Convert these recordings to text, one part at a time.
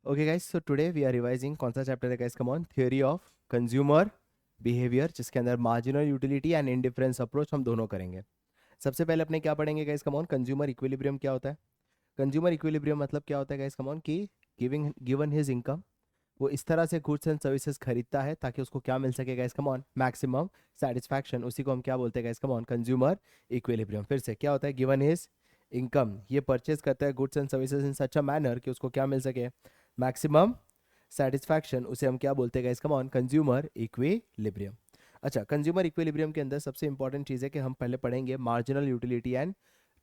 Okay guys, so today we are revising कौन सा chapter है guys? Come on, theory of consumer behaviour, जिसके अंदर marginal utility and indifference approach हम दोनों करेंगे। सबसे पहले अपने क्या पढ़ेंगे guys? Come on, consumer equilibrium क्या होता है? कंज्यूमर इक्विलिब्रियम मतलब क्या होता है गाइस? कम ऑन कि गिविंग गिवन हिज इनकम, वो इस तरह से गुड्स एंड सर्विसेज खरीदता है ताकि उसको क्या मिल सके guys? Come on, maximum satisfaction. उसी को हम क्या बोलते हैं guys? Come on, consumer equilibrium. फिर से क्या होता है? गिवन हिज इनकम, ये परचेज करता है goods and services in such a manner कि उसको क्या मिल सके? Maximum satisfaction. उसे हम क्या बोलते हैं guys? Come on, consumer equilibrium. अच्छा, कंज्यूमर इक्विलिब्रियम के अंदर सबसे इंपॉर्टेंट चीज़ है कि हम पहले पढ़ेंगे marginal utility and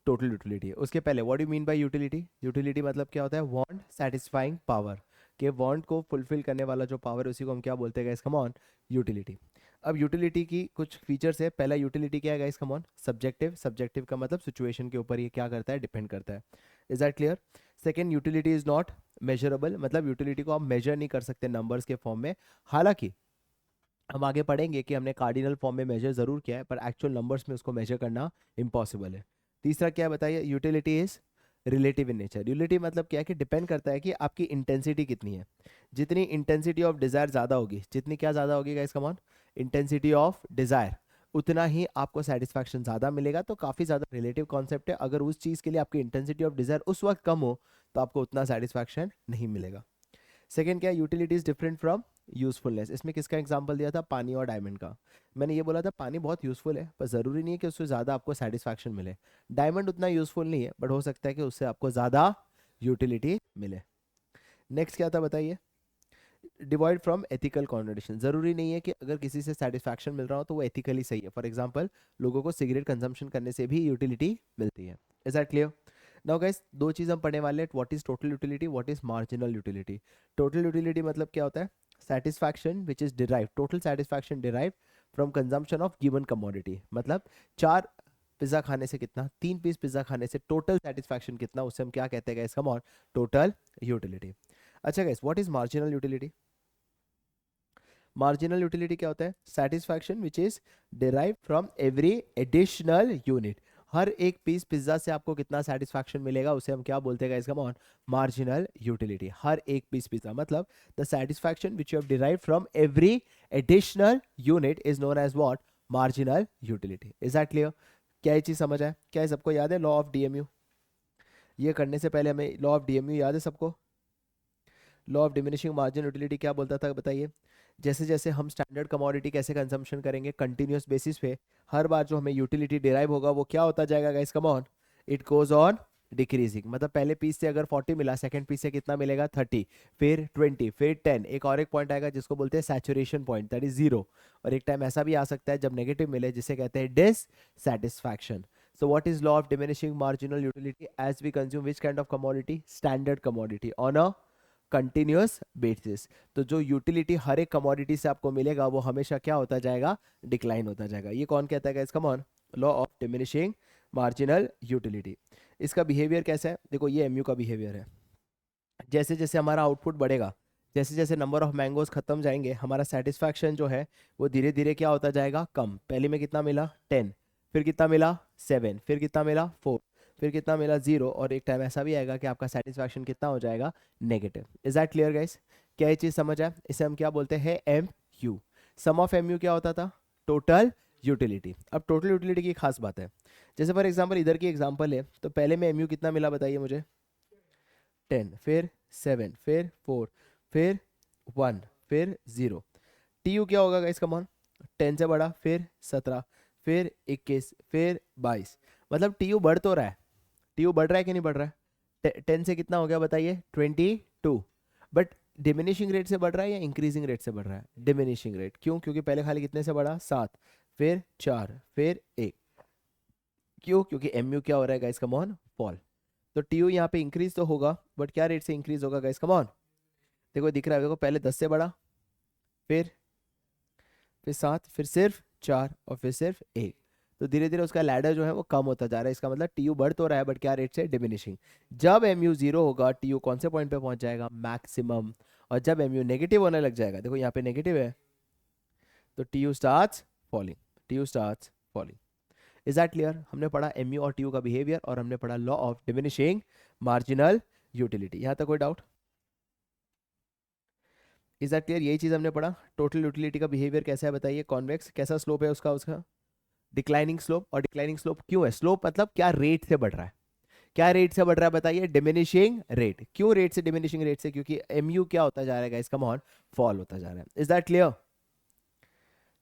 total utility. उसके पहले what do mean by utility? Utility मतलब क्या होता है? वांट सेटिस्फाइंग पावर, के वांट को फुलफिल करने वाला जो पावर है उसी को हम क्या बोलते हैं गाइस? Come on, utility. अब यूटिलिटी की कुछ फीचर्स है। पहला यूटिलिटी क्या है guys? Come on, subjective. Subjective का मतलब सिचुएशन के ऊपर ये क्या करता है? डिपेंड करता है। Is that clear? Second, utility is not measurable, मतलब यूटिलिटी को आप मेजर नहीं कर सकते नंबर्स के फॉर्म में। हालांकि हम आगे पढ़ेंगे कि हमने कार्डिनल फॉर्म में मेजर जरूर किया है, पर एक्चुअल नंबर्स में उसको मेजर करना इम्पॉसिबल है। तीसरा क्या है बताइए? Utility is relative in nature. Utility मतलब क्या है कि डिपेंड करता है कि आपकी इंटेंसिटी कितनी है। जितनी इंटेंसिटी ऑफ डिजायर ज़्यादा होगी, जितनी क्या ज़्यादा होगी guys? Come on, intensity of Dzire, उतना ही आपको सेटिस्फैक्शन ज़्यादा मिलेगा। तो काफ़ी ज़्यादा रिलेटिव कॉन्सेप्ट है। अगर उस चीज़ के लिए आपकी इंटेंसिटी ऑफ डिजायर उस वक्त कम हो तो आपको उतना सेटिस्फैक्शन नहीं मिलेगा। सेकेंड क्या? Utility is different from usefulness. इसमें किसका एग्जांपल दिया था? पानी और डायमंड का। मैंने ये बोला था पानी बहुत यूजफुल है, पर ज़रूरी नहीं है कि उससे ज़्यादा आपको सेटिस्फैक्शन मिले। डायमंड उतना यूजफुल नहीं है, बट हो सकता है कि उससे आपको ज़्यादा यूटिलिटी मिले। नेक्स्ट क्या था बताइए? Devoid from ethical contradiction. जरूरी नहीं है कि अगर किसी से सेटिस्फैक्शन मिल रहा हो तो वो एथिकली सही है। फॉर एग्जांपल, लोगों को सिगरेट कंजम्पशन करने से भी यूटिलिटी मिलती है। Is that clear? Now guys, दो चीज हम पढ़ने वाले हैं। What is total utility, what is marginal utility. Total utility मतलब क्या होता है? Satisfaction which is derive, total satisfaction derive from consumption of given commodity. मतलब चार पिज्जा खाने से कितना, 3 पीस पिज्जा खाने से टोटल सेटिस्फैक्शन कितना, उससे हम क्या कहते हैं guys? Come on, total utility. अच्छा guys, what is marginal utility? Marginal utility क्या होता है? Satisfaction which is derive from every additional unit. हर एक पीस पिज्जा से आपको कितना सेटिस्फैक्शन मिलेगा उसे हम क्या बोलते हैं? इसका ऑन, मार्जिनल यूटिलिटी। हर एक पीस पिज्जा मतलब the satisfaction which you have derive from every additional unit is known as what? Marginal utility. Is that clear? क्या ये चीज समझ आए? क्या ये सबको याद है? Law of DMU. ये करने से पहले हमें लॉ ऑफ डीएमयू याद है सबको? Law of diminishing margin utility क्या बोलता था बताइए? जैसे जैसे हम स्टैंडर्ड कमोडिटी कैसे कंजम्पशन करेंगे कंटिन्यूस बेसिस पे, हर बार जो हमें यूटिलिटी डिराइव होगा वो क्या होता जाएगा guys? Come on, it goes on decreasing. मतलब पहले पीस से अगर 40 मिला, सेकंड पीस से कितना मिलेगा? 30, फिर 20, फिर 10। एक और एक पॉइंट आएगा जिसको बोलते हैं saturation point, that is zero. और एक टाइम ऐसा भी आ सकता है जब नेगेटिव मिले, जिसे कहते हैं dissatisfaction. So what is law of diminishing marginal utility as we consume which kind of commodity? Standard commodity on a continuous basis. तो जो यूटिलिटी हर एक कमोडिटी से आपको मिलेगा वो हमेशा क्या होता जाएगा? डिक्लाइन होता जाएगा। ये कौन कहता है guys? Come on, law of diminishing marginal utility. इसका बिहेवियर कैसा है? देखो, ये एमयू का बिहेवियर है। जैसे जैसे हमारा आउटपुट बढ़ेगा, जैसे जैसे नंबर ऑफ मैंगोज खत्म जाएंगे, हमारा सेटिस्फैक्शन जो है वो धीरे धीरे क्या होता जाएगा? कम। पहले में कितना मिला? 10, फिर कितना मिला? 7, फिर कितना मिला? 4, फिर कितना मिला? 0। और एक टाइम ऐसा भी आएगा कि आपका सेटिस्फैक्शन कितना हो जाएगा? Negative. Is that clear guys? क्या ये चीज़ समझ आए? इसे हम क्या बोलते हैं? M U. Sum of M U क्या होता था? Total utility. अब टोटल यूटिलिटी की खास बात है, जैसे फॉर एग्जाम्पल इधर की एग्जाम्पल है, तो पहले में एम यू कितना मिला बताइए मुझे? 10, फिर 7, फिर 4, फिर 1, फिर 0। टी यू क्या होगा गाइस? कम ऑन, 10 से बड़ा, फिर 17, फिर 21, फिर 22। मतलब टी यू बढ़ तो रहा है। टी यू बढ़ रहा है कि नहीं बढ़ रहा है? 10 से कितना हो गया बताइए? 22। बट डिमिनिशिंग रेट से बढ़ रहा है या इंक्रीजिंग रेट से बढ़ रहा है? Diminishing rate. क्यों? क्योंकि पहले खाली कितने से बढ़ा? 7, फिर 4, फिर 1। क्यों? क्योंकि एम यू क्या हो रहा है गाइस? Come on, fall. तो टी यू यहाँ पे इंक्रीज तो होगा, बट क्या रेट से इंक्रीज होगा गाइस? कम ऑन, देखो दिख रहा है, देखो पहले 10 से बढ़ा, फिर 7, फिर सिर्फ 4, और फिर सिर्फ 1। तो धीरे धीरे उसका लैडर जो है वो कम होता जा रहा है। इसका मतलब टी यू बढ़ तो रहा है, बट क्या रेट से? डिमिनिशिंग। जब एम यू जीरो होगा, टी यू कौन से पॉइंट पे पहुंच जाएगा? मैक्सिमम। और जब एम यू नेगेटिव होने लग जाएगा, देखो यहाँ पे नेगेटिव है, तो T U start falling. T U start falling. Is that clear? हमने पढ़ा एम यू और टी यू का बिहेवियर, और हमने पढ़ा law of diminishing marginal utility. यहाँ तक कोई डाउट? Is that clear? यही चीज हमने पढ़ा। टोटल यूटिलिटी का बिहेवियर कैसा है बताइए, कॉन्वेक्स, कैसा स्लोप है उसका, उसका डिक्लाइनिंग स्लोप। और डिक्लाइनिंग स्लोप क्यों है? स्लोप मतलब क्या रेट से बढ़ रहा है, क्या रेट से बढ़ रहा है बताइए, डिमिनिशिंग रेट। क्यों रेट से, डिमिनिशिंग रेट से? क्योंकि एमयू क्या होता जा रहा है इसका मान, फॉल होता जा रहा है। Is that clear?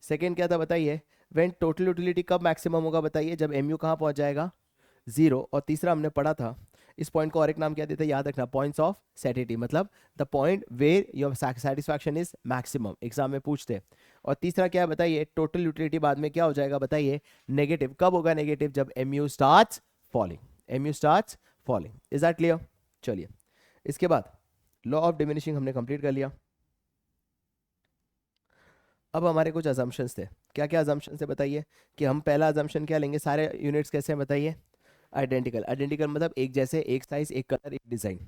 सेकेंड क्या था बताइए, व्हेन टोटल यूटिलिटी कब मैक्सिमम होगा बताइए, जब एमयू कहाँ पहुंच जाएगा, जीरो। और तीसरा हमने पढ़ा था, इस पॉइंट को और एक नाम क्या देते हैं याद रखना, पॉइंट्स ऑफ सैटिस्फैक्शन, मतलब the point where your satisfaction is maximum, exam में पूछते हैं। और तीसरा क्या है बताइए, टोटल यूटिलिटी बाद में क्या हो जाएगा बताइए, नेगेटिव। कब होगा नेगेटिव? जब MU starts falling, MU starts falling. Is that clear? चलिए, इसके बाद लॉ ऑफ डिमिनिशिंग हमने कंप्लीट कर लिया। अब हमारे कुछ अजम्पशंस थे। क्या क्या अजम्पशंस थे बताइए, कि हम पहला अजम्पशन क्या लेंगे, सारे यूनिट्स कैसे हैं बताइए, आइडेंटिकल। आइडेंटिकल मतलब एक जैसे, एक साइज, एक कलर, एक डिजाइन।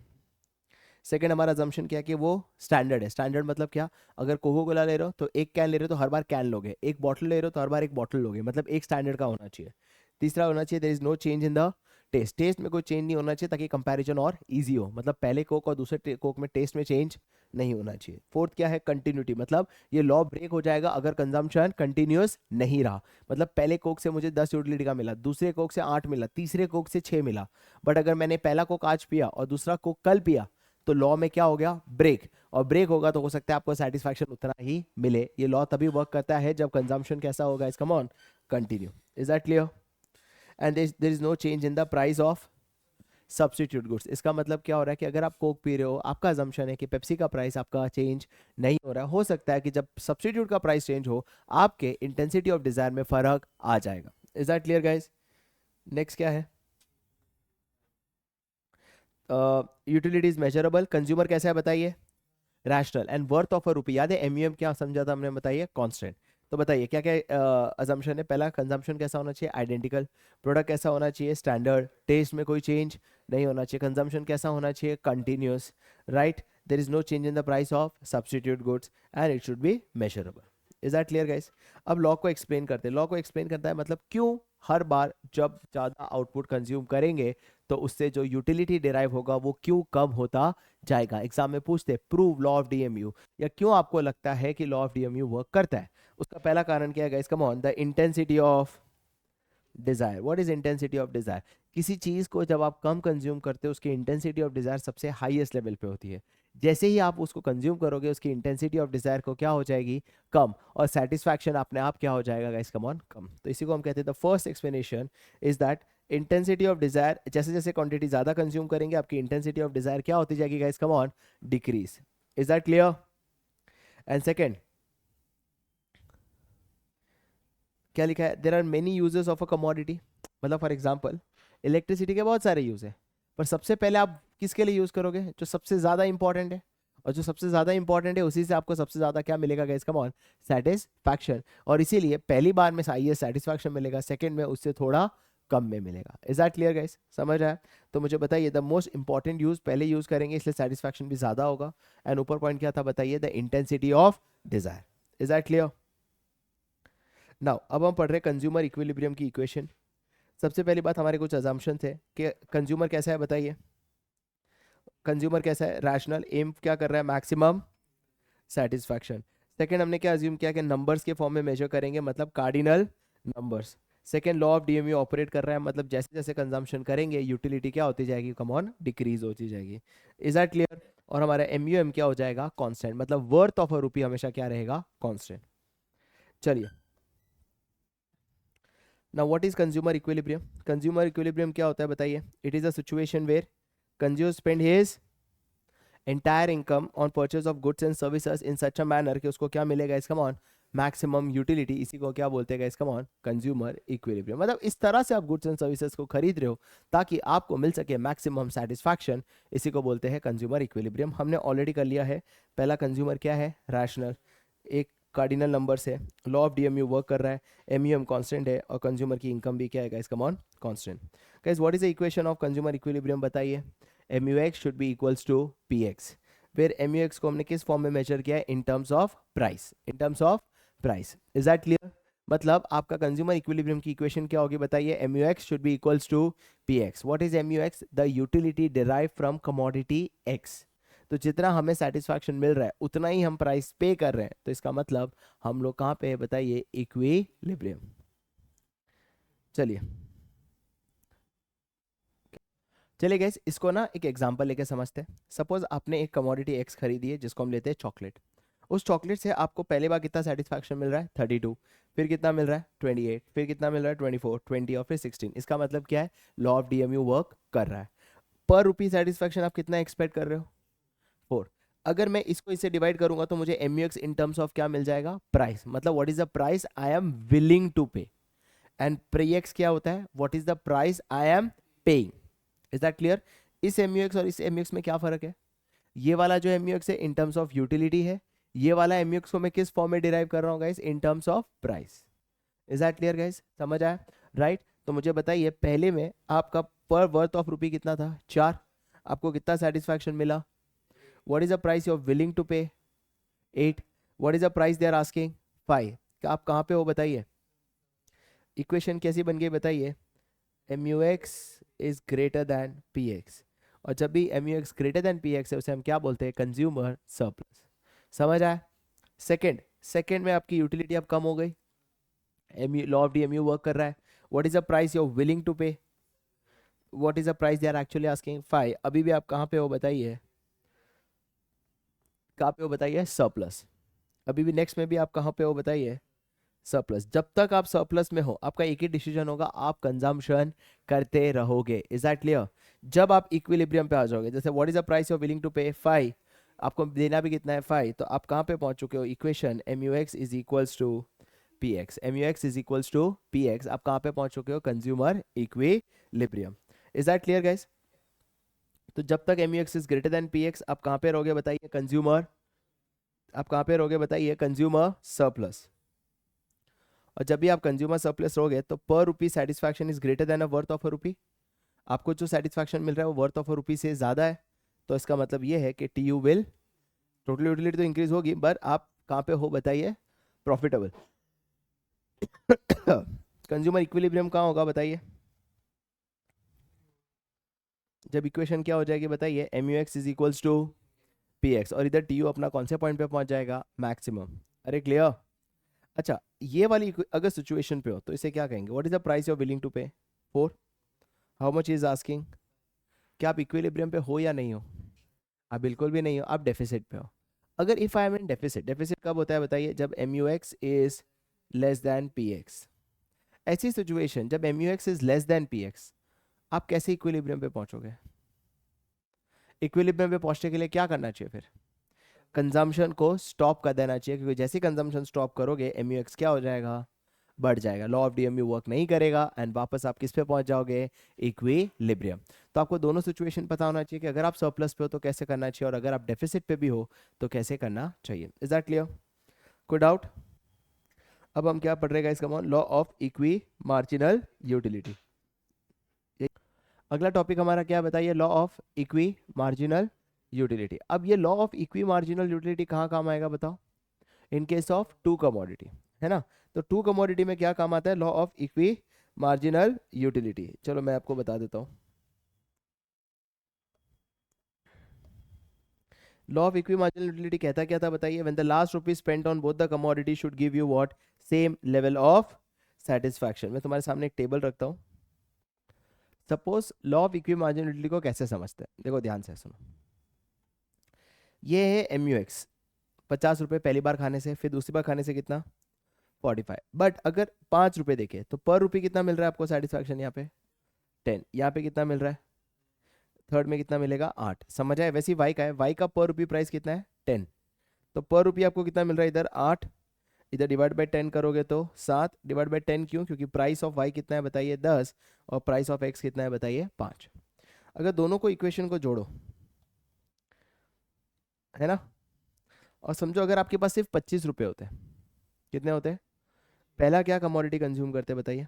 सेकंड हमारा अजम्पशन क्या है कि वो स्टैंडर्ड है। स्टैंडर्ड मतलब क्या, अगर कोको कोला ले रहे हो तो एक कैन ले रहे हो तो हर बार कैन लोगे, एक बॉटल ले रहे हो तो हर बार एक बॉटल लोगे, मतलब एक स्टैंडर्ड का होना चाहिए। तीसरा होना चाहिए there is no change in the taste, taste में कोई चेंज नहीं होना चाहिए ताकि कंपैरिजन और इजी हो, मतलब पहले कोक और दूसरे कोक में टेस्ट में चेंज नहीं होना चाहिए। फोर्थ क्या है, कंटिन्यूटी, मतलब ये लॉ ब्रेक हो जाएगा अगर कंजम्पशन कंटिन्यूअस नहीं रहा। मतलब पहले कोक से मुझे 10 यूटिलिटी का मिला, दूसरे कोक से 8 मिला, तीसरे कोक से 6 मिला, बट अगर मैंने पहला कोक आज पिया और दूसरा कोक कल पिया तो लॉ में क्या हो गया, ब्रेक। और ब्रेक होगा तो हो सकता है आपको सेटिस्फैक्शन उतना ही मिले। ये लॉ तभी वर्क करता है जब कंजम्पशन कैसा होगा इसका, come on, continue. Is that clear? And there is no change in the price of substitute goods. इसका मतलब क्या हो रहा है कि अगर आप कोक पी रहे हो, आपका अजम्पशन है कि पेप्सी का प्राइस आपका चेंज नहीं हो रहा है, हो सकता है कि जब सब्स्टिट्यूट का प्राइस चेंज हो आपके इंटेंसिटी ऑफ डिजायर में फर्क आ जाएगा। Is that clear guys? Next क्या है, यूटिलिटीज मेजरेबल, कंज्यूमर कैसा है बताइए, rational, and worth of a rupee. याद है एमयूएम क्या समझा था हमने बताइए, कांस्टेंट। तो बताइए क्या क्या अजम्पशन है, पहला कंजम्पशन कैसा होना चाहिए, आइडेंटिकल। प्रोडक्ट कैसा होना चाहिए, स्टैंडर्ड। टेस्ट में कोई चेंज नहीं होना चाहिए। कंजम्पशन कैसा होना चाहिए, continuous, right. There is no change in the price of substitute goods and it should be measurable. Is that clear guys? अब लॉ को एक्सप्लेन करते हैं। लॉ को एक्सप्लेन करता है मतलब क्यों हर बार जब ज़्यादा आउटपुट कंज्यूम करेंगे तो उससे जो यूटिलिटी डिराइव होगा वो क्यों कम होता जाएगा। एग्जाम में पूछते प्रूव लॉ ऑफ डीएमयू, या क्यों आपको लगता है कि लॉ ऑफ डीएमयू वर्क करता है। उसका पहला कारण क्या है guys, come on, the intensity of Dzire. What is intensity of Dzire? किसी चीज को जब आप कम कंज्यूम करते हो उसकी इंटेंसिटी ऑफ डिजायर सबसे हाईएस्ट लेवल पे होती है। जैसे ही आप उसको कंज्यूम करोगे उसकी इंटेंसिटी ऑफ डिजायर को क्या हो जाएगी, कम, और सेटिस्फैक्शन अपने आप क्या हो जाएगा गाइस, कम ऑन, कम। तो इसी को हम कहते हैं the first explanation is that intensity of Dzire, जैसे जैसे क्वांटिटी ज्यादा कंज्यूम करेंगे आपकी इंटेंसिटी ऑफ डिजायर क्या होती जाएगी guys, come on, decrease. Is that clear? And second क्या लिखा है, there are many uses of a commodity. मतलब फॉर एग्जाम्पल इलेक्ट्रिसिटी के बहुत सारे यूज है, पर सबसे पहले आप किसके लिए यूज करोगे, जो सबसे ज्यादा इंपॉर्टेंट है। और जो सबसे ज्यादा इंपॉर्टेंट है उसी से आपको सबसे ज्यादा क्या मिलेगा गाइस, कम ऑन, सेटिस्फैक्शन। और इसीलिए पहली बार में हाईएस्ट सेटिस्फैक्शन मिलेगा, सेकंड में उससे थोड़ा कम में मिलेगा। Is that clear guys? समझ आया? तो मुझे बताइए द मोस्ट इंपॉर्टेंट यूज पहले यूज करेंगे इसलिए सेटिस्फैक्शन भी ज्यादा होगा। एंड ऊपर पॉइंट क्या था बताइए, the intensity of Dzire. Is that clear? Now अब हम पढ़ रहे हैं कंज्यूमर इक्विलिब्रियम की इक्वेशन। सबसे पहली बात हमारे कुछ अजम्पशन थे कि कंज्यूमर कैसा है बताइए, कंज्यूमर कैसा है, रैशनल, एम क्या कर रहा है, मैक्सिमम सेटिस्फैक्शन। सेकंड हमने क्या अज्यूम किया कि नंबर्स के फॉर्म में मेजर करेंगे, मतलब cardinal numbers. Second law of DMU operate कर रहा है, मतलब जैसे जैसे कंजम्पशन करेंगे यूटिलिटी क्या होती जाएगी, कम ऑन, डिक्रीज होती जाएगी। Is that clear? और हमारा एमयूएम क्या हो जाएगा, कांस्टेंट, मतलब वर्थ ऑफ अ रुपी हमेशा क्या रहेगा, कांस्टेंट। चलिए, now what is consumer equilibrium? Consumer equilibrium क्या होता है बताइए, it is a situation where consumer spend his entire income on purchase of goods and services in such a manner कि उसको क्या मिलेगा इसका ऑन, मैक्सिमम यूटिलिटी। इसी को क्या बोलते हैं इसका ऑन, कंज्यूमर इक्विलिब्रियम। मतलब इस तरह से आप गुड्स एंड सर्विसेज को खरीद रहे हो ताकि आपको मिल सके मैक्सिमम सेटिस्फैक्शन, इसी को बोलते हैं कंज्यूमर इक्विलिब्रियम। हमने ऑलरेडी कर लिया है। पहला कंज्यूमर क्या है, रैशनल, एक कार्डिनल नंबर से लॉ ऑफ डीएमयू वर्क कर रहा है, एमयूएम कांस्टेंट है और कंज्यूमर की इनकम भी क्या है guys, come on, constant. Guys what is the equation of consumer equilibrium बताइए, MUX should be equals to PX, where MUX को हमने किस फॉर्म में मेजर किया है, in terms of price, in terms of price. Is that clear? मतलब आपका consumer equilibrium की इक्वेशन क्या होगी बताइए, MUX should be equals to PX. What is MUX? The utility derived from commodity X. तो जितना हमें सेटिस्फैक्शन मिल रहा है उतना ही हम प्राइस पे कर रहे हैं, तो इसका मतलब हम लोग कहाँ पे है बताइए, इक्विलिब्रियम। चलिए चलिए गाइस, इसको ना एक एग्जांपल लेके समझते हैं। सपोज आपने एक कमोडिटी एक्स खरीदी है जिसको हम लेते हैं चॉकलेट। उस चॉकलेट से आपको पहले बार कितना सेटिस्फैक्शन मिल रहा है, 32। फिर कितना मिल रहा है, 28। फिर कितना मिल रहा है, 24, 20 और फिर 16। इसका मतलब क्या है, लॉ ऑफ डीएमयू वर्क कर रहा है। पर रुपी सेटिस्फैक्शन आप कितना एक्सपेक्ट कर रहे हो, 4। अगर मैं इसको इससे डिवाइड करूंगा तो मुझे एम इन टर्म्स ऑफ क्या मिल जाएगा, प्राइस। मतलब what is the price I am willing to pay, and प्री क्या होता है, what is the price I am paying. Is that clear. इस एम और इस एम में क्या फर्क है, ये वाला जो एम है इन टर्म्स ऑफ यूटिलिटी है, ये वाला एम को मैं किस फॉर्म में डिराइव कर रहा हूँ guys, in terms of price. Is that clear guys, समझ आया, राइट। तो मुझे बताइए पहले में आपका पर वर्थ ऑफ रुपी कितना था, 4। आपको कितना सेटिस्फैक्शन मिला, what is the price you are willing to pay, 8। What is the price they are asking, 5। आप कहाँ पे हो बताइए, इक्वेशन कैसी बन गई बताइए, M U X is greater than P X. और जब भी M U X greater than P X है उसे हम क्या बोलते हैं, कंज्यूमर सरप्लस। समझ आया। सेकेंड में आपकी यूटिलिटी अब कम हो गई, M U law of D M U work कर रहा है, what is the price you are willing to pay, what is the price they are actually asking, 5। अभी भी आप कहाँ पे हो बताइए, कहाँ पे हो बताइए, सरप्लस। अभी भी नेक्स्ट में भी आप कहाँ पे हो बताइए, सरप्लस। जब तक आप सरप्लस में हो आपका एक ही डिसीजन होगा, आप कंजम्पशन करते रहोगे। Is that clear. जब आप इक्विलिब्रियम पे आ जाओगे, जैसे what is the price you are willing to pay, 5, आपको देना भी कितना है, 5, तो आप कहाँ पे पहुंच चुके हो, equation M U X is equals to P X, M U X is equals to P X, आप कहाँ पे पहुंच चुके हो, consumer equilibrium. Is that clear guys. तो जब तक M U X is greater than P X आप कहाँ पे रहोगे बताइए, कंज्यूमर, आप कहाँ पे रहोगे बताइए, कंज्यूमर सरप्लस। और जब भी आप कंज्यूमर सरप्लस रहोगे तो पर rupee satisfaction is greater than a worth of a rupee. आपको जो सेटिस्फैक्शन मिल रहा है वो वर्थ ऑफ अ रुपी से ज़्यादा है, तो इसका मतलब ये है कि T U will, total utility तो इंक्रीज होगी बट आप कहाँ पे हो बताइए, प्रॉफिटेबल। कंज्यूमर इक्विलिब्रियम कहाँ होगा बताइए, जब इक्वेशन क्या हो जाएगी बताइए, M U X is equals to P X, और इधर टी यू अपना कौन से पॉइंट पे पहुंच जाएगा, मैक्सिमम। अरे क्लियर। अच्छा ये वाली अगर सिचुएशन पे हो तो इसे क्या कहेंगे, what is the price you are willing to pay, 4। How much is asking, क्या आप इक्विलिब्रियम पे हो या नहीं हो, आप बिल्कुल भी नहीं हो, आप डेफिसिट पे हो। अगर if I am in deficit, deficit कब होता है बताइए, जब M U X is less than P X. ऐसी सिचुएशन जब M U X is less than P X, आप कैसे इक्विलिब्रियम पे पहुंचोगे, इक्विलिब्रियम पे पहुंचने के लिए क्या करना चाहिए, फिर कंजम्पशन को स्टॉप कर देना चाहिए, क्योंकि जैसे कंजम्पशन स्टॉप करोगे एम यू एक्स क्या हो जाएगा, बढ़ जाएगा, लॉ ऑफ डीएमयू वर्क नहीं करेगा एंड वापस आप किस पे पहुंच जाओगे, इक्विलिब्रियम। तो आपको दोनों सिचुएशन पता होना चाहिए कि अगर आप सरप्लस पे हो तो कैसे करना चाहिए, और अगर आप डेफिसिट पे भी हो तो कैसे करना चाहिए। इज दैट क्लियर, कोई डाउट। अब हम क्या पढ़ रहे हैं इसका law of equi marginal utility. अगला टॉपिक हमारा क्या बताइए, law of equi marginal utility. अब ये law of equi marginal utility कहाँ काम आएगा बताओ, in case of two commodity, है ना। तो टू कमोडिटी में क्या काम आता है, law of equi marginal utility. चलो मैं आपको बता देता हूँ। Law of equi marginal utility कहता क्या था बताइए, when the last rupees spent on both the commodity should give you what, same level of satisfaction. मैं तुम्हारे सामने एक टेबल रखता हूँ। Suppose law of equi marginal utility को कैसे समझते हैं, देखो ध्यान से सुनो। ये है एम यू एक्स, 50 रुपये पहली बार खाने से, फिर दूसरी बार खाने से कितना, 45। बट अगर 5 रुपये देखे तो पर रुपये कितना मिल रहा है आपको सेटिस्फैक्शन, यहाँ पे 10, यहाँ पे कितना मिल रहा है, थर्ड में कितना मिलेगा, 8। समझ आए। वैसे ही वाई का है, वाई का पर रुपी प्राइस कितना है, 10। तो पर रुपी आपको कितना मिल रहा है, इधर 8, इधर डिवाइड बाई 10 करोगे तो 7, डिवाइड बाई 10 क्यों, क्योंकि प्राइस ऑफ वाई कितना है बताइए, 10, और प्राइस ऑफ एक्स कितना है बताइए, 5। अगर दोनों को इक्वेशन को जोड़ो, है ना, और समझो अगर आपके पास सिर्फ 25 रुपये होते हैं, कितने होते हैं, पहला क्या कमोडिटी कंज्यूम करते बताइए,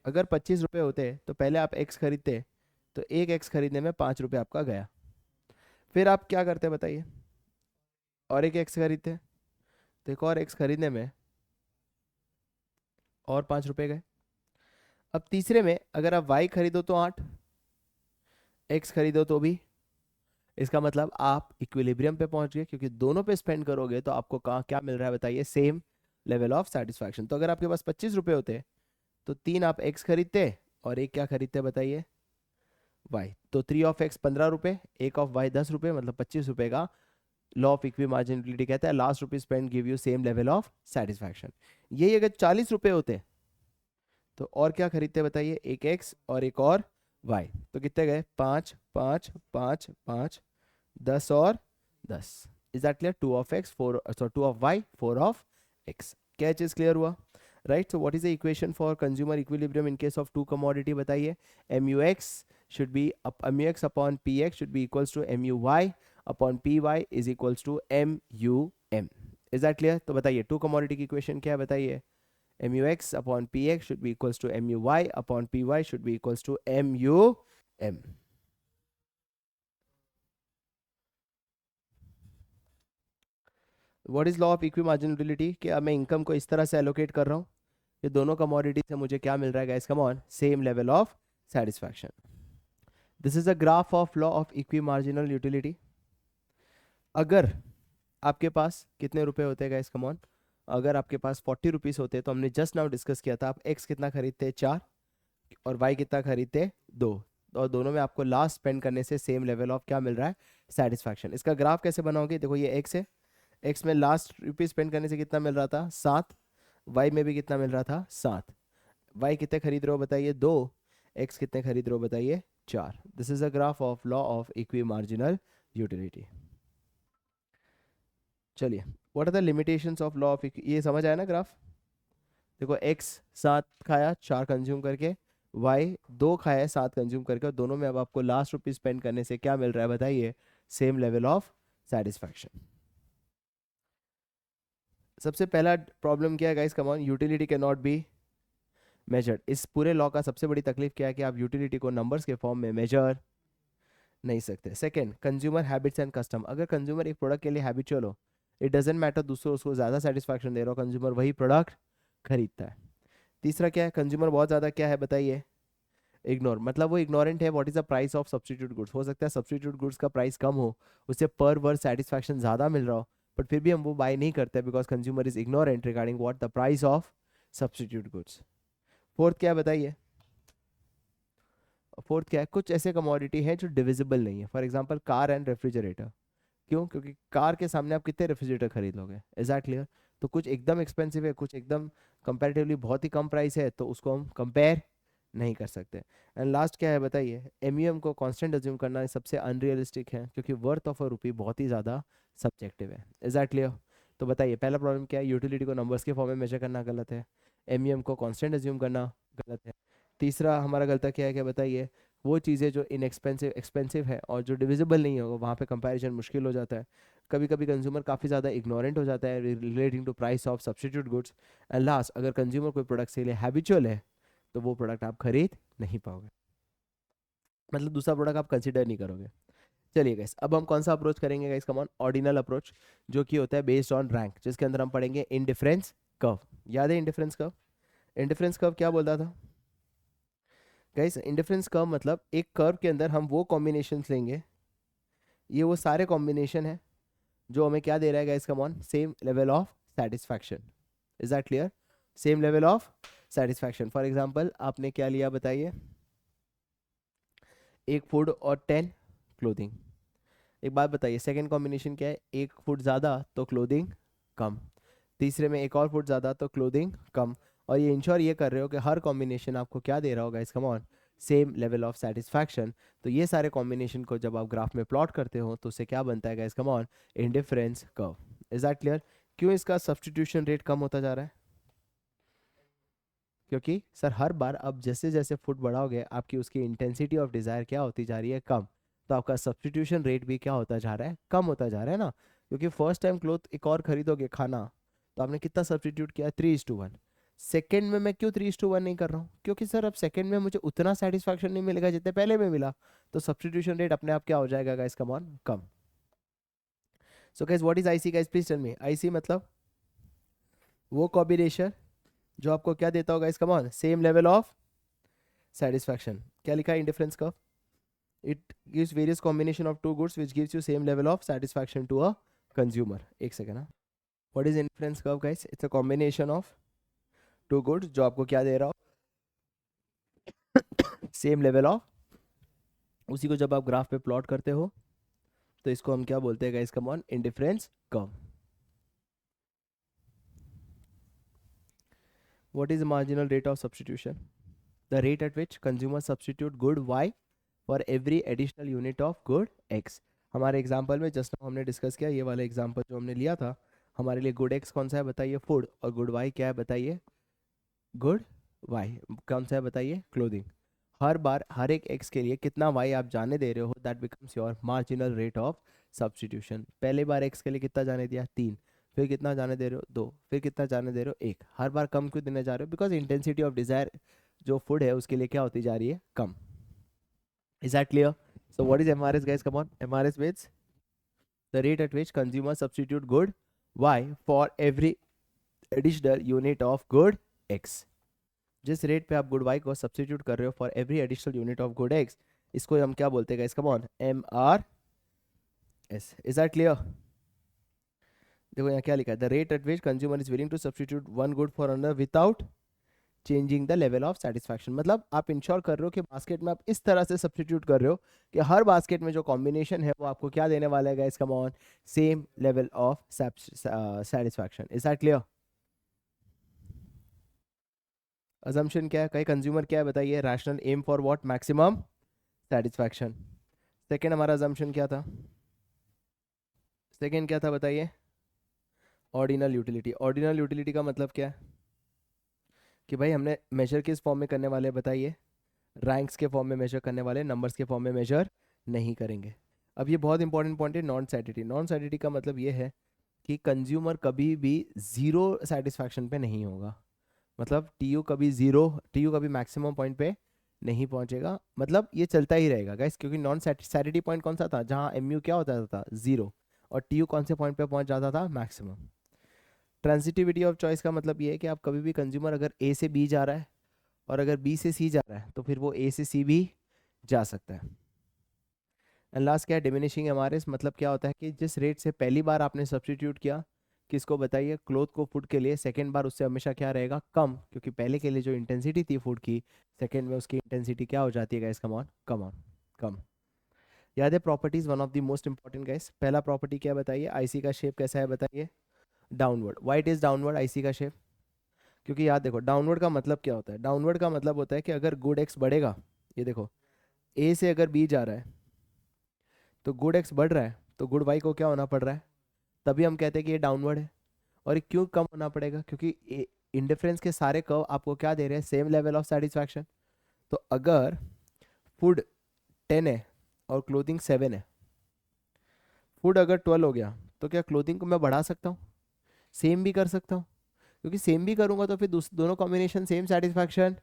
अगर 25 रुपये होते तो पहले आप एक्स खरीदते, तो एक एक्स खरीदने में 5 रुपये आपका गया। फिर आप क्या करते बताइए, और एक एक्स खरीदते, तो एक और एक्स खरीदने में और 5 रुपये गए। अब तीसरे में अगर आप वाई खरीदो तो 8, एक्स खरीदो तो भी इसका मतलब आप इक्विलिब्रियम पे पहुंच गए, क्योंकि दोनों पे स्पेंड करोगे तो आपको कहाँ क्या मिल रहा है बताइए, सेम लेवल ऑफ सेटिस्फैक्शन। तो अगर आपके पास 25 रुपये होते तो 3 आप एक्स खरीदते और एक क्या खरीदते बताइए, वाई। तो 3 ऑफ एक्स 15 रुपये, एक ऑफ वाई 10 रुपये, मतलब 25 रुपये का लॉ ऑफ इक्वी मार्जिनलिटी कहता है last rupees spend give you same level of satisfaction. यही अगर 40 रुपये होते तो और क्या खरीदते बताइए, एक एक्स और एक और वाई। तो कितने गए, 5 5 5 5, 10 और 10। Is that clear? 2 of X 4, sorry 2 of Y 4 of X. क्या चीज क्लियर हुआ? Right. So what is the equation for consumer equilibrium in case of two commodity बताइए, mu x should be mu x upon px should be equals to mu y upon py is equals to mu m। Is that clear? तो बताइए to commodity की equation क्या है बताइए, mu x upon px should be equals to mu y upon py should be equals to mu m। What is law of equi marginality? कि अब मैं income को इस तरह से एलोकेट कर रहा हूँ कि दोनों कमोडिटी से मुझे क्या मिल रहा है guys, come on, same level of satisfaction. This is a graph of law of equi marginal utility. अगर आपके पास कितने रुपए होते हैं गाइस, कम ऑन, अगर आपके पास 40 रुपीज होते तो हमने जस्ट नाउ डिस्कस किया था, आप एक्स कितना खरीदते हैं 4 और वाई कितना खरीदते 2, और दोनों में आपको लास्ट स्पेंड करने से सेम लेवल ऑफ क्या मिल रहा है, सेटिस्फैक्शन। इसका ग्राफ कैसे बनाओगे, देखो ये एक्स है, एक्स में लास्ट रुपीज स्पेंड करने से कितना मिल रहा था 7, वाई में भी कितना मिल रहा था 7। वाई कितने खरीद रहे हो बताइए 2, एक्स कितने खरीद रहे हो बताइए 4। This is a graph of law of equi marginal utility. चलिए, what are the limitations of law of, ये समझ आया ना ग्राफ? देखो एक्स 7 खाया 4 कंज्यूम करके, वाई 2 खाया 7 कंज्यूम करके, और दोनों में अब आपको लास्ट रुपीज स्पेंड करने से क्या मिल रहा है बताइए, सेम लेवल ऑफ सेटिस्फैक्शन। सबसे पहला प्रॉब्लम क्या है guys, come on, utility can not be measured. इस पूरे लॉ का सबसे बड़ी तकलीफ क्या है कि आप यूटिलिटी को नंबर्स के फॉर्म में मेजर नहीं सकते। Second, consumer habits and custom. अगर कंज्यूमर एक प्रोडक्ट के लिए हैबिचुअल हो, इट डजेंट मैटर दूसरों उसको ज़्यादा सेटिस्फैक्शन दे रहा हो, कंज्यूमर वही प्रोडक्ट खरीदता है। तीसरा क्या है, कंज्यूमर बहुत ज़्यादा क्या है बताइए, इग्नोर, मतलब वो इग्नोरेंट है what is the price of substitute goods. हो सकता है सब्स्टिट्यूट गुड्स का प्राइस कम हो, उससे पर वर्ड सेटिस्फैक्शन ज़्यादा मिल रहा हो, बट फिर भी हम वो बाय नहीं करते because consumer is ignorant regarding what the price of substitute goods. Fourth क्या है बताइए, फोर्थ क्या है, कुछ ऐसे कमोडिटी हैं जो डिविजिबल नहीं है, for example car and refrigerator. क्यों? क्योंकि कार के सामने आप कितने रेफ्रिजरेटर खरीद लोगे, इज दैट क्लियर? तो कुछ एकदम एक्सपेंसिव है, कुछ एकदम कंपैरेटिवली बहुत ही कम प्राइस है, तो उसको हम कंपेयर नहीं कर सकते। एंड लास्ट क्या है बताइए, एमयूएम को कांस्टेंट अज्यूम करना सबसे अनरियलिस्टिक है, क्योंकि वर्थ ऑफ अ रुपी बहुत ही ज़्यादा सब्जेक्टिव है। Is that clear? तो बताइए पहला प्रॉब्लम क्या है, यूटिलिटी को नंबर्स के फॉर्म में मेजर करना गलत है, एमयूएम को कांस्टेंट अज्यूम करना गलत है। तीसरा हमारा गलत क्या है, क्या बताइए, वो चीज़ें जो इनएक्सपेंसिव एक्सपेंसिव है और जो डिविजिबल नहीं होगा वहाँ पे कंपैरिजन मुश्किल हो जाता है। कभी कभी कंज्यूमर काफ़ी ज़्यादा इग्नोरेंट हो जाता है relating to price of substitute goods. And last, अगर कंज्यूमर कोई प्रोडक्ट के लिए हैबिचुअल है तो वो प्रोडक्ट आप खरीद नहीं पाओगे, मतलब दूसरा प्रोडक्ट आप कंसिडर नहीं करोगे। चलिए गाइस, अब हम कौन सा अप्रोच करेंगे guys, come on, ordinal approach, जो कि होता है बेस्ड ऑन रैंक, जिसके अंदर हम पढ़ेंगे इंडिफरेंस कर्व। याद है इंडिफरेंस कर्व? इंडिफरेंस कर्व क्या बोलता था गाइस? इंडिफरेंस कर्व मतलब एक कर्व के अंदर हम वो कॉम्बिनेशंस लेंगे, ये वो सारे कॉम्बिनेशन है जो हमें क्या दे रहा है guys, come on, same level of satisfaction. Is that clear? Same level of satisfaction. For example आपने क्या लिया बताइए, एक फूड और 10 क्लोथिंग। एक बात बताइए, सेकंड कॉम्बिनेशन क्या है, एक फुट ज़्यादा तो क्लोथिंग कम, तीसरे में एक और फुट ज़्यादा तो क्लोथिंग कम, और ये इंश्योर ये कर रहे हो कि हर कॉम्बिनेशन आपको क्या दे रहा होगा, इसका कम सेम लेवल ऑफ सेटिस्फैक्शन। तो ये सारे कॉम्बिनेशन को जब आप ग्राफ में प्लॉट करते हो तो उससे क्या बनता है guys, come on, indifference curve. Is that clear? क्यों इसका सब्सटीट्यूशन रेट कम होता जा रहा है? क्योंकि सर हर बार अब जैसे जैसे फुट बढ़ाओगे आपकी उसकी इंटेंसिटी ऑफ डिज़ायर क्या होती जा रही है, कम, तो आपका सब्सटीट्यूशन रेट भी क्या होता जा रहा है, कम होता जा रहा है ना। क्योंकि फर्स्ट टाइम क्लोथ एक और खरीदोगे खाना, तो आपने कितना सब्सटीट्यूट किया, 3:1। सेकेंड में मैं क्यों 3:1 नहीं कर रहा हूँ, क्योंकि सर अब सेकेंड में मुझे उतना सेटिस्फैक्शन नहीं मिलेगा जितने पहले में मिला, तो सब्सटीट्यूशन रेट अपने आप क्या हो जाएगा guys, come on, come. So guys what is IC guys, please tell me. IC मतलब वो कॉम्बिनेशन जो आपको क्या देता होगा, इसका मान सेम लेवल ऑफ सेटिस्फैक्शन। क्या लिखा है indifference curve? It gives various combination of two goods which gives you same level of satisfaction to a consumer. एक सेकेंड ना. What is indifference curve guys? It's a combination of two goods जो आपको क्या दे रहा हो, same level of. उसी को जब आप ग्राफ पे प्लॉट करते हो तो इसको हम क्या बोलते हैं guys? Come on, indifference curve. What is the marginal rate of substitution? The rate at which consumers substitute good Y for every additional unit of good X. हमारे एग्जाम्पल में जस्ट हमने डिस्कस किया, ये वाला एग्जाम्पल जो हमने लिया था, हमारे लिए गुड X कौन सा है बताइए? फूड. और गुड Y क्या है बताइए? गुड Y कौन सा है बताइए? क्लोथिंग. हर बार हर एक X के लिए कितना Y आप जाने दे रहे हो, that becomes your marginal rate of substitution. पहले बार X के लिए कितना जाने दिया? 3. फिर कितना जाने दे रहे हो? 2. फिर कितना जाने दे रहे हो? 1. हर बार कम क्यों देने जा रहे हो? बिकॉज इंटेंसिटी ऑफ डिजायर जो फूड है उसके लिए क्या होती जा रही है? कम. Is that clear? So what is MRS guys? Come on. MRS means the rate at which consumer substitute good Y for every additional unit of good X. जिस रेट पे आप गुड वाई को सब्स्टिट्यूट कर रहे हो for every additional unit of good X, इसको हम क्या बोलते हैं guys? Come on, M R S. Is that clear? देखो यहाँ क्या लिखा है? The rate at which consumer is willing to substitute one good for another without changing the level of satisfaction. मतलब आप इंश्योर कर रहे हो कि बास्केट में आप इस तरह से सब्स्टिट्यूट कर रहे हो कि हर बास्केट में जो कॉम्बिनेशन है वो आपको क्या देने वाला है guys? Come on, same level of satisfaction. Is that clear? Assumption क्या है? कई कंज्यूमर क्या है बताइए? Rational aim for what? Maximum satisfaction. Second हमारा अजम्पशन क्या था? सेकेंड क्या था बताइए? Ordinal utility. ऑर्डिनल यूटिलिटी का मतलब क्या है? कि भाई हमने मेजर किस फॉर्म में करने वाले बताइए? रैंक्स के फॉर्म में मेजर करने वाले, नंबर्स के फॉर्म में मेजर नहीं करेंगे. अब ये बहुत इंपॉर्टेंट पॉइंट है, नॉन सैटिटी. नॉन सैटिटी का मतलब ये है कि कंज्यूमर कभी भी जीरो सेटिस्फैक्शन पे नहीं होगा. मतलब टीयू कभी जीरो, टीयू कभी मैक्सिमम पॉइंट पे नहीं पहुंचेगा. मतलब ये चलता ही रहेगा गाइस, क्योंकि नॉन सैटिटी पॉइंट कौन सा था? जहां एमयू क्या होता था? जीरो. और टीयू कौन से पॉइंट पे पहुंच जाता था? मैक्सिमम. ट्रांजिटिविटी ऑफ चॉइस का मतलब ये है कि आप कभी भी कंज्यूमर अगर ए से बी जा रहा है और अगर बी से सी जा रहा है तो फिर वो ए से सी भी जा सकता है. एंड लास्ट क्या है? Diminishing MRS. मतलब क्या होता है कि जिस रेट से पहली बार आपने सब्स्टिट्यूट किया, किसको बताइए? क्लोथ को फूड के लिए, सेकेंड बार उससे हमेशा क्या रहेगा? कम. क्योंकि पहले के लिए जो इंटेंसिटी थी फूड की, सेकेंड में उसकी इंटेंसिटी क्या हो जाती है guys? Come on, come on, come. याद है properties one of the most important guys. पहला प्रॉपर्टी क्या बताइए? आईसी का शेप कैसा है बताइए? Downward. White is downward IC का शेप. क्योंकि याद देखो, डाउनवर्ड का मतलब क्या होता है? डाउनवर्ड का मतलब होता है कि अगर गुड एक्स बढ़ेगा, ये देखो, ए से अगर बी जा रहा है तो गुड एक्स बढ़ रहा है तो गुड वाई को क्या होना पड़ रहा है? तभी हम कहते हैं कि ये डाउनवर्ड है. और ये क्यों कम होना पड़ेगा? क्योंकि इंडिफरेंस के सारे कर्व आपको क्या दे रहे हैं? Same level of satisfaction. तो अगर फूड 10 है और क्लोथिंग 7 है, फूड अगर 12 हो गया तो क्या क्लोथिंग को मैं बढ़ा सकता हूँ? सेम भी कर सकता हूँ. क्योंकि सेम भी करूंगा तो फिर दोनों कॉम्बिनेशन सेम सेटिस्फैक्शन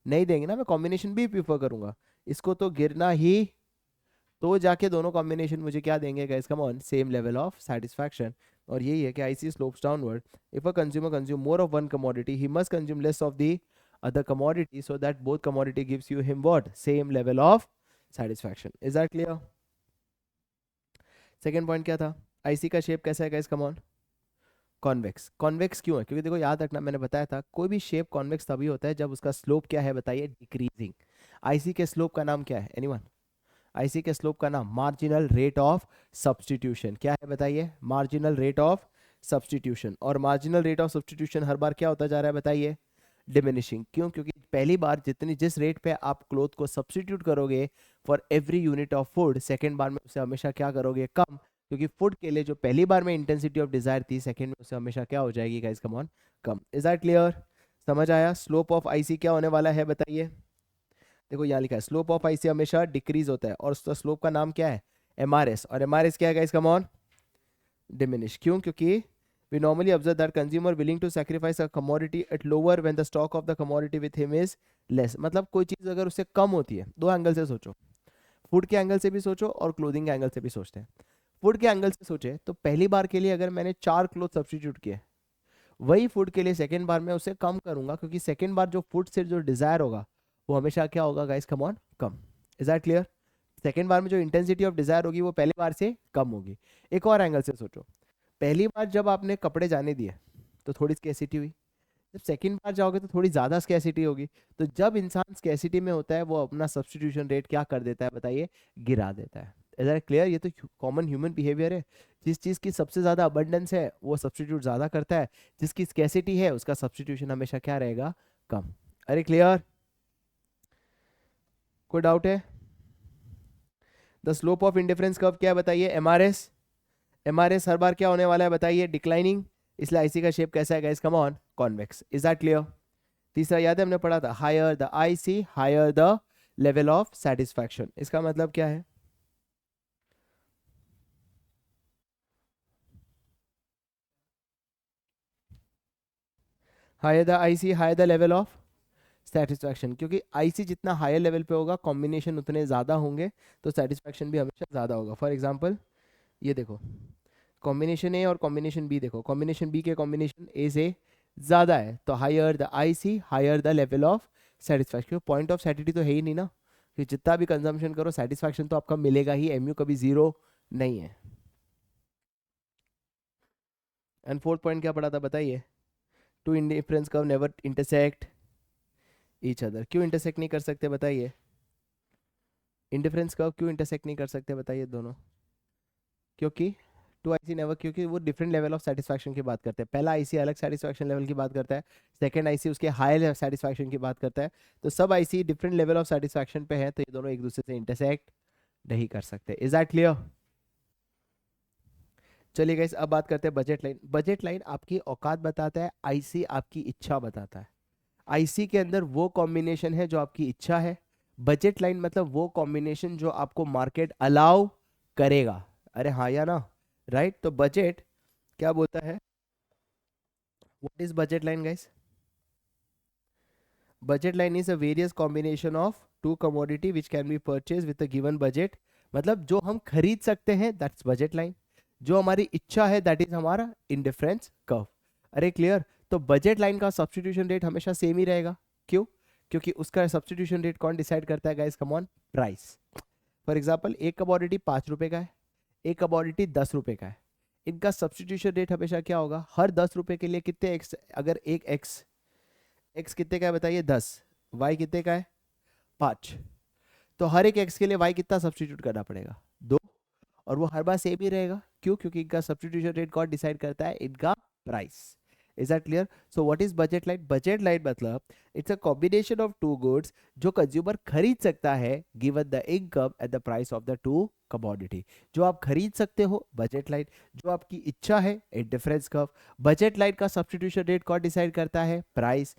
नहीं देंगे ना. मैं कॉम्बिनेशन भी प्रीफर करूंगा. इसको तो गिरना ही, तो जाके दोनों कॉम्बिनेशन मुझे क्या देंगे guys? Come on, same level of satisfaction. और यही है कि IC slopes downward. If a consumer consume more of one commodity, he must consume less of the other commodity so that both commodity gives you him what? Same level of satisfaction. Is that clear? Second point क्या था? IC का shape कैसा है guys? Come on, convex. Convex क्यों है? क्योंकि देखो याद रखना, मैंने बताया था कोई भी शेप कॉन्वेक्स तभी होता है जब उसका स्लोप क्या है बताइए? डिक्रीजिंग. आईसी के स्लोप का नाम क्या है? एनीवन? आईसी के स्लोप का नाम मार्जिनल रेट ऑफ सब्स्टिट्यूशन. क्या है बताइए? Marginal rate of substitution. और मार्जिनल रेट ऑफ सब्स्टिट्यूशन हर बार क्या होता जा रहा है बताइए? डिमिनिशिंग. क्यों? क्योंकि पहली बार जिस रेट पे आप क्लोथ को सब्स्टिट्यूट करोगे for every unit of food, second बार में उसे हमेशा क्या करोगे? कम. क्योंकि फूड के लिए जो पहली बार में इंटेंसिटी ऑफ डिजायर थी, सेकेंड में उसे हमेशा क्या हो जाएगी guys? Come on, come. Is that clear? समझ आया? स्लोप ऑफ आईसी क्या होने वाला है बताइए? देखो यहाँ लिखा है स्लोप ऑफ आईसी हमेशा डिक्रीज होता है और उसका स्लोप का नाम क्या है? एमआरएस. और एमआरएस क्या है गाइस? Come on, diminish. क्यों? क्योंकि we normally observe that consumer willing to sacrifice a commodity at lower when the stock of the commodity with him is less. मतलब कोई चीज़ अगर उससे कम होती है, दो एंगल से सोचो, फूड के एंगल से भी सोचो और क्लोथिंग के एंगल से भी सोचते हैं. फूड के एंगल से सोचे तो पहली बार के लिए अगर मैंने 4 क्लोथ सब्स्टिट्यूट किए, वही फूड के लिए सेकेंड बार में उसे कम करूंगा, क्योंकि सेकेंड बार जो फूड से जो डिजायर होगा वो हमेशा क्या होगा guys? Come on, come. Is that clear? Second बार में जो इंटेंसिटी ऑफ डिजायर होगी वो पहली बार से कम होगी। एक और एंगल से सोचो, पहली बार जब आपने कपड़े जाने दिए तो थोड़ी स्कैसिटी हुई, जब सेकंड बार जाओगे तो थोड़ी ज़्यादा स्कैसिटी होगी। तो जब इंसान स्कैसिटी में होता है वो अपना सब्सटीट्यूशन रेट क्या कर देता है बताइए, गिरा देता है। Is that clear? ये तो कॉमन ह्यूमन बिहेवियर है। जिस चीज़ की सबसे ज़्यादा अबंडेंस है वो सब्सटीट्यूट ज़्यादा करता है, जिसकी स्कैसिटी है उसका सब्सटीट्यूशन हमेशा क्या रहेगा, कम। अरे क्लियर? कोई डाउट है? The slope of indifference curve क्या है बताइए, एमआरएस। एमआरएस हर बार क्या होने वाला है बताइए, डिक्लाइनिंग। इसलिए आईसी का शेप कैसा है guys, come on, convex. Is that clear? तीसरा याद है हमने पढ़ा था, higher the IC higher the level of satisfaction. इसका मतलब क्या है, higher the IC higher the level of satisfaction. क्योंकि आईसी जितना हायर लेवल पे होगा कॉम्बिनेशन उतने ज़्यादा होंगे, तो सेटिस्फैक्शन भी हमेशा ज़्यादा होगा। फॉर एग्जाम्पल ये देखो, कॉम्बिनेशन ए और कॉम्बिनेशन बी देखो, कॉम्बिनेशन बी के कॉम्बिनेशन ए से ज़्यादा है, तो higher the IC higher the level of satisfaction. Point of satiety तो है ही नहीं ना, कि जितना भी कंजम्पशन करो सेटिस्फैक्शन तो आपका मिलेगा ही, एमयू कभी जीरो नहीं है। एंड फोर्थ पॉइंट क्या पढ़ा था बताइए, two indifference curve never intersect each other. क्यों इंटरसेक्ट नहीं कर सकते बताइए, इंडिफरेंस कर्व क्यों इंटरसेक्ट नहीं कर सकते बताइए दोनों? क्योंकि टू आईसी नेवर, क्योंकि वो डिफरेंट लेवल ऑफ सेटिस्फैक्शन की बात करते हैं। पहला आईसी अलग सेटिस्फैक्शन लेवल की बात करता है, सेकंड आईसी उसके हाई सेटिस्फैक्शन की बात करता है। तो सब IC different level of satisfaction पे है, तो ये दोनों एक दूसरे से इंटरसेक्ट नहीं कर सकते। Is that clear? चलिए गाइस अब बात करते हैं बजट लाइन। बजट लाइन आपकी औकात बताता है, आईसी आपकी इच्छा बताता है। आईसी के अंदर वो कॉम्बिनेशन है जो आपकी इच्छा है, बजट लाइन मतलब वो कॉम्बिनेशन जो आपको मार्केट अलाउ करेगा। अरे हाँ या ना, राइट? तो बजट क्या बोलता है, what is budget line guys? Budget line is a various combination of two commodity which can be purchase with a given budget. मतलब जो हम खरीद सकते हैं दैट्स बजट लाइन, जो हमारी इच्छा है दैट इज हमारा इंडिफरेंस कर्व। अरे क्लियर? तो बजट लाइन का सब्सटीट्यूशन रेट हमेशा सेम ही रहेगा। क्यों? क्योंकि उसका सब्सटीट्यूशन रेट कौन डिसाइड करता है guys, come on, price. For example एक कमोडिटी 5 रुपए का है, एक कमोडिटी 10 रुपए का है, इनका सब्सटीट्यूशन रेट हमेशा क्या होगा, हर 10 रुपए के लिए कितने एक्स, अगर एक एक्स, एक्स कितने का है बताइए 10, वाई कितने का है 5, तो हर एक एक्स के लिए वाई कितना सब्सटीट्यूट करना पड़ेगा, 2। और वो हर बार सेम ही रहेगा, क्यों? क्योंकि इनका सब्सटीट्यूशन रेट कौन डिसाइड करता है, इनका price. Is that clear? So what is budget line? Budget line मतलब it's a combination of two goods जो कंज्यूमर खरीद सकता है given the income at the price of the two commodity. जो आप खरीद सकते हो बजट लाइन, जो आपकी इच्छा है इंडिफरेंस कर्व। बजट लाइन का सब्सटीट्यूशन रेट कौन डिसाइड करता है, प्राइस।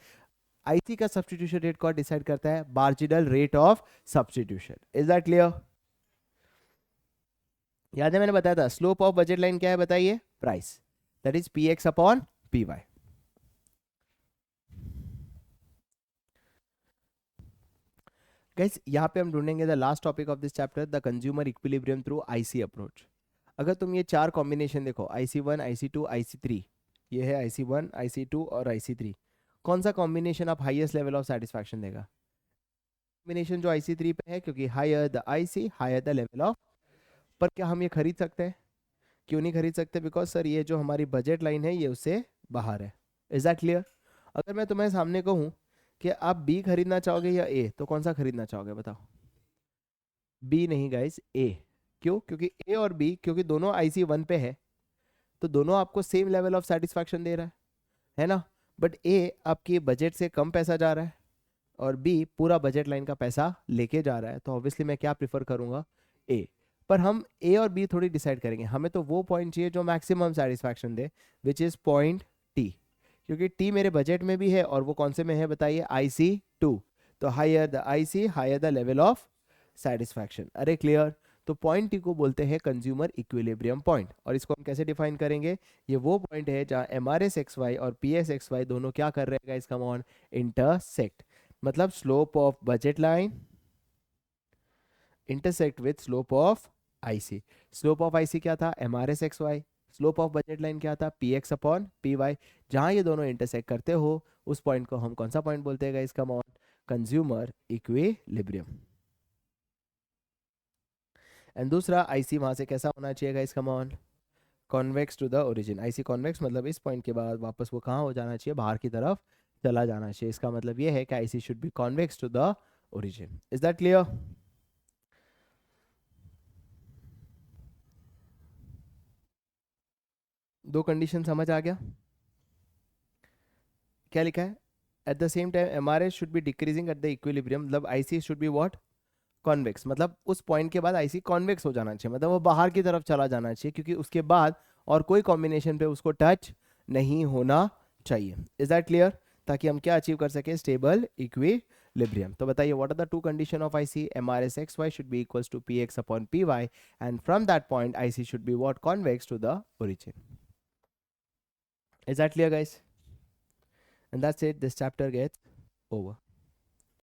आईसी का सब्सटीट्यूशन रेट कौन डिसाइड करता है, marginal rate of substitution. Is that clear? याद है मैंने बताया था स्लोप ऑफ बजट लाइन क्या है बताइए, price, that is P X upon P Y. Guys यहाँ पे हम ढूंढेंगे the last topic of this chapter, the consumer equilibrium through IC approach. अगर तुम ये चार कॉम्बिनेशन देखो, IC one, IC two, IC three, ये है आईसी वन, आईसी टू और आईसी थ्री, कौन सा कॉम्बिनेशन आप हाईएस्ट लेवल ऑफ सेटिस्फैक्शन देगा? कॉम्बिनेशन जो आईसी थ्री पे है, क्योंकि higher the IC higher the level of. पर क्या हम ये खरीद सकते हैं? क्यों नहीं खरीद सकते? बिकॉज सर ये जो हमारी बजट लाइन है ये उससे बाहर है। Is that clear? अगर मैं तुम्हें सामने कहूँ कि आप बी खरीदना चाहोगे या ए, तो कौन सा खरीदना चाहोगे बताओ? बी नहीं गाइस, ए। क्यों? क्योंकि ए और बी, क्योंकि दोनों आईसी वन पे है, तो दोनों आपको सेम लेवल ऑफ सेटिस्फैक्शन दे रहा है ना? बट ए आपकी बजट से कम पैसा जा रहा है और बी पूरा बजट लाइन का पैसा लेके जा रहा है, तो ऑब्वियसली मैं क्या प्रिफर करूंगा, ए। पर हम ए और बी थोड़ी डिसाइड करेंगे, हमें तो वो पॉइंट चाहिए जो maximum satisfaction they, which is point T. क्योंकि टी मेरे बजट में भी है और वो कौन से में है बताइए, आईसी टू। तो higher the IC higher the level of satisfaction. अरे क्लियर? तो पॉइंट टी को बोलते हैं कंज्यूमर इक्विलिब्रियम पॉइंट। और इसको हम कैसे डिफाइन करेंगे, ये वो पॉइंट है जहां M R S X Y और पी एस एक्स वाई दोनों क्या कर रहे हैं इसका ऑन, इंटरसेक्ट। मतलब slope of budget line intersect with slope of IC. Slope of IC क्या था, M R S X Y. Slope of budget line क्या था, P X upon P Y. जहां ये दोनों इंटरसेक्ट करते हो उस पॉइंट को हम कौन सा पॉइंट बोलते हैं इसका ऑन, कंज्यूमर इक्विलिब्रियम। एंड दूसरा आईसी वहाँ से कैसा होना चाहिए guys, come on, convex to the origin. IC convex मतलब इस पॉइंट के बाद वापस वो कहाँ हो जाना चाहिए, बाहर की तरफ चला जाना चाहिए। इसका मतलब ये है कि IC should be convex to the origin. Is that clear? दो कंडीशन समझ आ गया? क्या लिखा है? At the same time M R S should be decreasing at the equilibrium, मतलब IC should be what, convex, मतलब उस पॉइंट के बाद आईसी कॉन्वेक्स हो जाना चाहिए, मतलब वो बाहर की तरफ चला जाना चाहिए, क्योंकि उसके बाद और कोई कॉम्बिनेशन पे उसको टच नहीं होना चाहिए। Is that clear? ताकि हम क्या अचीव कर सके, स्टेबल इक्विलिब्रियम। तो बताइए what are the two condition of IC, M R S X Y should be equals to P X upon P Y, and from that point IC should be what, convex to the origin. Is that clear guys? And that's it, this chapter gets over.